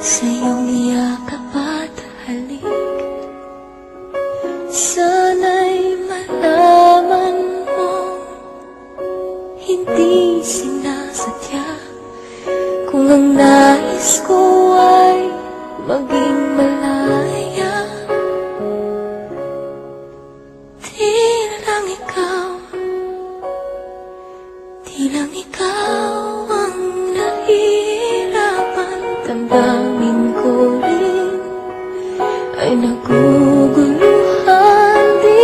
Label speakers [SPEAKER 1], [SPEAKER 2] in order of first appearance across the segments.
[SPEAKER 1] sa iyong yakap at halik. Sana'y malaman mo, hindi sinasadya. Kung ang nais ko ay maging malaya, di lang ikaw ang nahihirapan. Damdamin ko rin ay naguguluhan. Di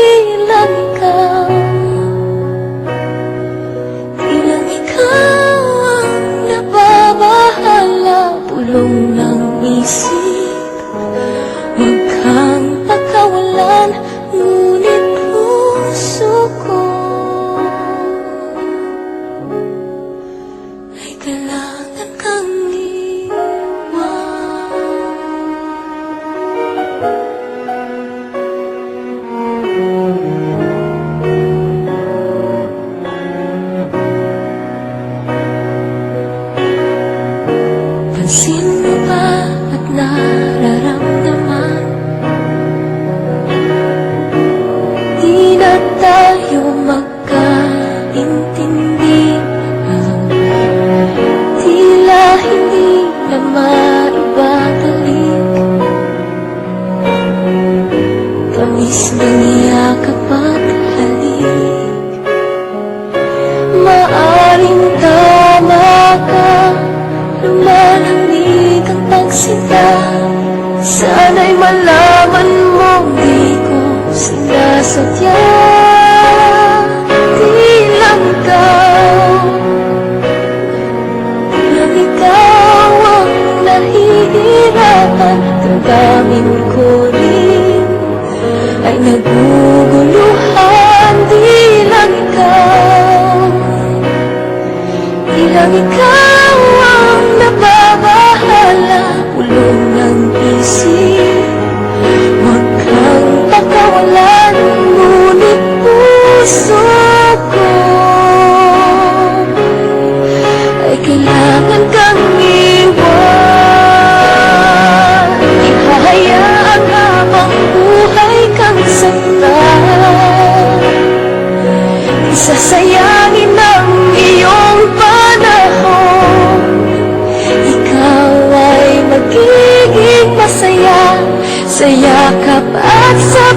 [SPEAKER 1] lang ikaw ang nababahala. Pulong ng isip, huwag kang pagkawalan. Ngunit puso ko ay kailangan kang iwan. Pansin mo ba at nararamdaman? Di na tayo magkaintindihan. Tila hindi na maibabalik tamis ng yakap at halik. Maaring tama ka, lumalamig ang pagsinta. Sana'y malaman mo, di ko sinasadya. Di lang ikaw ang nahihirapan. Damdamin ko rin ay naguguluhan. Di lang ikaw ang nababahala. Pulong ng isip, huwag kang pagkawalan. Ngunit puso ko ay kailangan kang iwan. Ihahayaan habang buhay kang saktan. Isasayangin ang iyong panahon. Ikaw ay magiging masaya sa yakap at sa